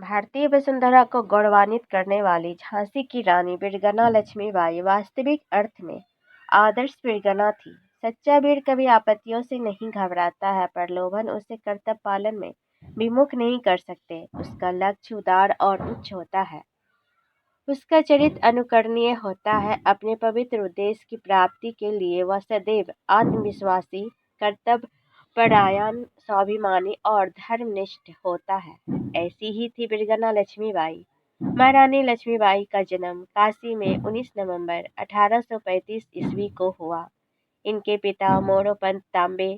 भारतीय वसुंधरा को गौरवान्वित करने वाली झांसी की रानी वीरगना लक्ष्मीबाई वास्तविक अर्थ में आदर्श वीरगना थी। सच्चा वीर कभी आपत्तियों से नहीं घबराता है, प्रलोभन उसे कर्तव्य पालन में विमुख नहीं कर सकते। उसका लक्ष्य उदार और उच्च होता है, उसका चरित्र अनुकरणीय होता है। अपने पवित्र उद्देश्य की प्राप्ति के लिए वह सदैव आत्मविश्वासी, कर्तव्य परायण, स्वाभिमानी और धर्मनिष्ठ होता है। ऐसी ही थी वीरगना लक्ष्मीबाई। महारानी लक्ष्मीबाई का जन्म काशी में 19 नवंबर 1835 ईस्वी को हुआ। इनके पिता मोरोपंत तांबे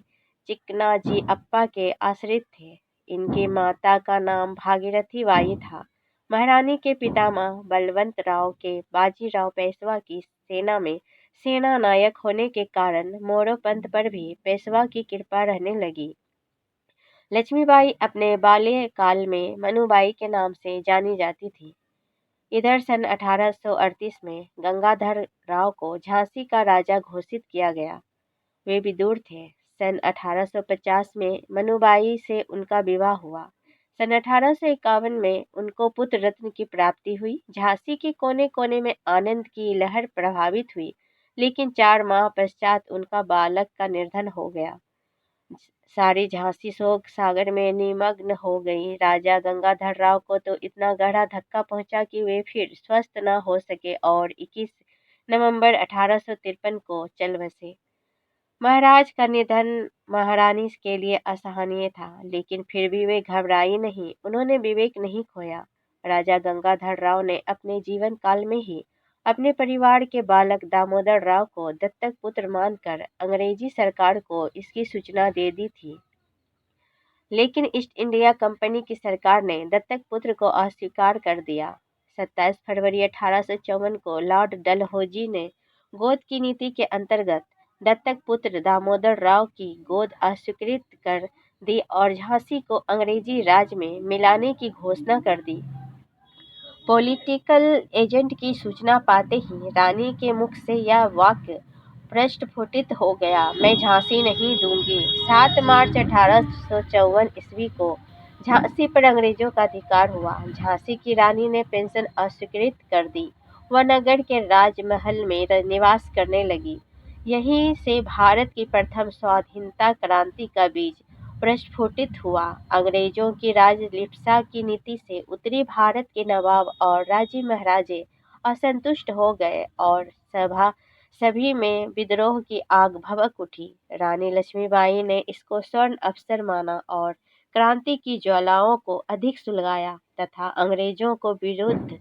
चिकनाजी अप्पा के आश्रित थे। इनकी माता का नाम भागीरथी बाई था। महारानी के पितामह बलवंत राव के बाजीराव पेशवा की सेना में सेना नायक होने के कारण मोरोपंत पर भी पेशवा की कृपा रहने लगी। लक्ष्मीबाई अपने बाल्यकाल में मनुबाई के नाम से जानी जाती थी। इधर सन 1838 में गंगाधर राव को झांसी का राजा घोषित किया गया। वे विदुर थे। सन 1850 में मनुबाई से उनका विवाह हुआ। सन 1851 में उनको पुत्र रत्न की प्राप्ति हुई। झांसी के कोने कोने में आनंद की लहर प्रभावित हुई, लेकिन 4 माह पश्चात उनका बालक का निधन हो गया। सारी झांसी शोक सागर में निमग्न हो गई। राजा गंगाधर राव को तो इतना गहरा धक्का पहुंचा कि वे फिर स्वस्थ न हो सके और 21 नवंबर 1853 को चल बसे। महाराज का निधन महारानी के लिए असहनीय था, लेकिन फिर भी वे घबराई नहीं। उन्होंने विवेक नहीं खोया। राजा गंगाधर राव ने अपने जीवन काल में ही अपने परिवार के बालक दामोदर राव को दत्तक पुत्र मानकर अंग्रेजी सरकार को इसकी सूचना दे दी थी, लेकिन ईस्ट इंडिया कंपनी की सरकार ने दत्तक पुत्र को अस्वीकार कर दिया। 27 फरवरी 1854 को लॉर्ड डलहौजी ने गोद की नीति के अंतर्गत दत्तक पुत्र दामोदर राव की गोद अस्वीकृत कर दी और झांसी को अंग्रेजी राज में मिलाने की घोषणा कर दी। पॉलिटिकल एजेंट की सूचना पाते ही रानी के मुख से यह वाक्य प्रस्फुटित हो गया, मैं झांसी नहीं दूंगी। 7 मार्च 1854 ईस्वी को झांसी पर अंग्रेजों का अधिकार हुआ। झांसी की रानी ने पेंशन अस्वीकृत कर दी। वह नगर के राजमहल में निवास करने लगी। यहीं से भारत की प्रथम स्वाधीनता क्रांति का बीज प्रस्फुटित हुआ। अंग्रेजों की राजलिप्सा की नीति से उत्तरी भारत के नवाब और राज्य महाराजे असंतुष्ट हो गए और सभी में विद्रोह की आग भभक उठी। रानी लक्ष्मीबाई ने इसको स्वर्ण अवसर माना और क्रांति की ज्वालाओं को अधिक सुलगाया तथा अंग्रेजों को विरुद्ध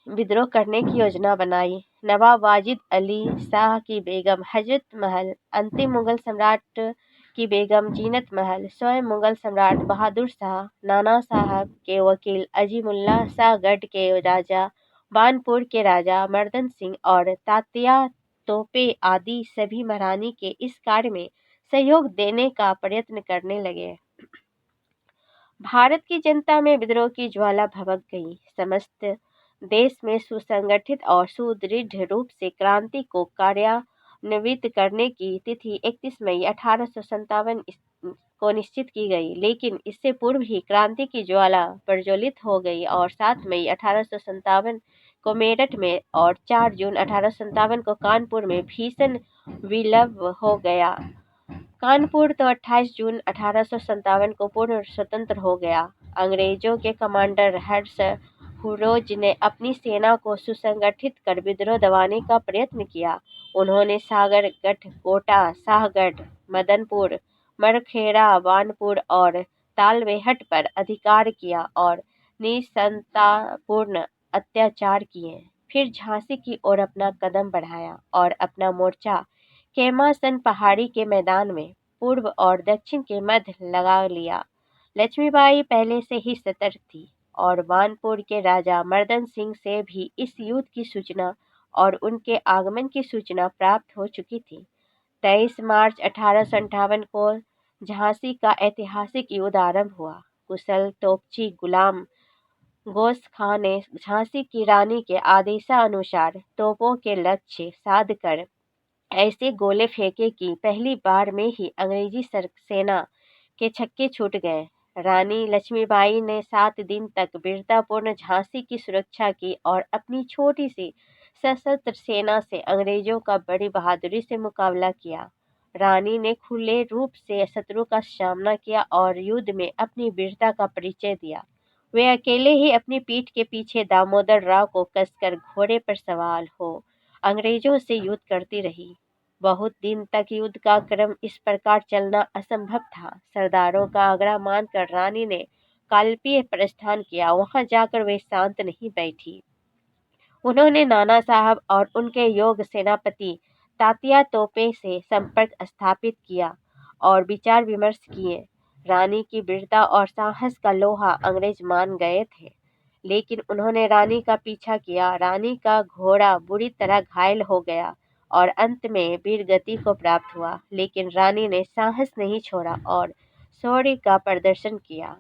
विद्रोह करने की योजना बनाई। नवाब वाजिद अली शाह की बेगम हजरत महल, अंतिम मुगल सम्राट की बेगम जीनत महल, स्वयं मुगल सम्राट बहादुर शाह, नाना साहब के वकील अजीमुल्ला शाह, गढ़ के राजा, बानपुर के राजा मर्दन सिंह और तात्या तोपे आदि सभी महारानी के इस कार्य में सहयोग देने का प्रयत्न करने लगे। भारत की जनता में विद्रोह की ज्वाला भभक गई। समस्त देश में सुसंगठित और सुदृढ़ रूप से क्रांति को कार्यान्वित करने की तिथि 31 मई 1857 को निश्चित की गई, लेकिन इससे पूर्व ही क्रांति की ज्वाला प्रज्वलित हो गई और 7 मई 1857 को मेरठ में और 4 जून 1857 को कानपुर में भीषण विलंब हो गया। कानपुर तो 28 जून 1857 को पूर्ण स्वतंत्र हो गया। अंग्रेजों के कमांडर हर्ष हुरोज ने अपनी सेना को सुसंगठित कर विद्रोह दबाने का प्रयत्न किया। उन्होंने सागरगढ़, कोटा, शाहगढ़, मदनपुर, मरखेड़ा, बानपुर और तालबेहट पर अधिकार किया और निशंतापूर्ण अत्याचार किए। फिर झांसी की ओर अपना कदम बढ़ाया और अपना मोर्चा केमासन पहाड़ी के मैदान में पूर्व और दक्षिण के मध्य लगा लिया। लक्ष्मीबाई पहले से ही सतर्क थी और बानपुर के राजा मर्दन सिंह से भी इस युद्ध की सूचना और उनके आगमन की सूचना प्राप्त हो चुकी थी। 23 मार्च 1858 को झांसी का ऐतिहासिक युद्ध आरंभ हुआ। कुशल तोपची गुलाम गोश खां ने झांसी की रानी के आदेशानुसार तोपों के लक्ष्य साध कर ऐसे गोले फेंके कि पहली बार में ही अंग्रेजी सेना के छक्के छूट गए। रानी लक्ष्मीबाई ने 7 दिन तक वीरतापूर्ण झांसी की सुरक्षा की और अपनी छोटी सी सशस्त्र सेना से अंग्रेजों का बड़ी बहादुरी से मुकाबला किया। रानी ने खुले रूप से शत्रु का सामना किया और युद्ध में अपनी वीरता का परिचय दिया। वे अकेले ही अपनी पीठ के पीछे दामोदर राव को कसकर घोड़े पर सवार हो अंग्रेजों से युद्ध करती रही। बहुत दिन तक युद्ध का क्रम इस प्रकार चलना असंभव था। सरदारों का आग्रह मानकर रानी ने कालपीय प्रस्थान किया। वहां जाकर वे शांत नहीं बैठी। उन्होंने नाना साहब और उनके योग्य सेनापति तात्या तोपे से संपर्क स्थापित किया और विचार विमर्श किए। रानी की वीरता और साहस का लोहा अंग्रेज मान गए थे, लेकिन उन्होंने रानी का पीछा किया। रानी का घोड़ा बुरी तरह घायल हो गया और अंत में वीरगति को प्राप्त हुआ, लेकिन रानी ने साहस नहीं छोड़ा और शौर्य का प्रदर्शन किया।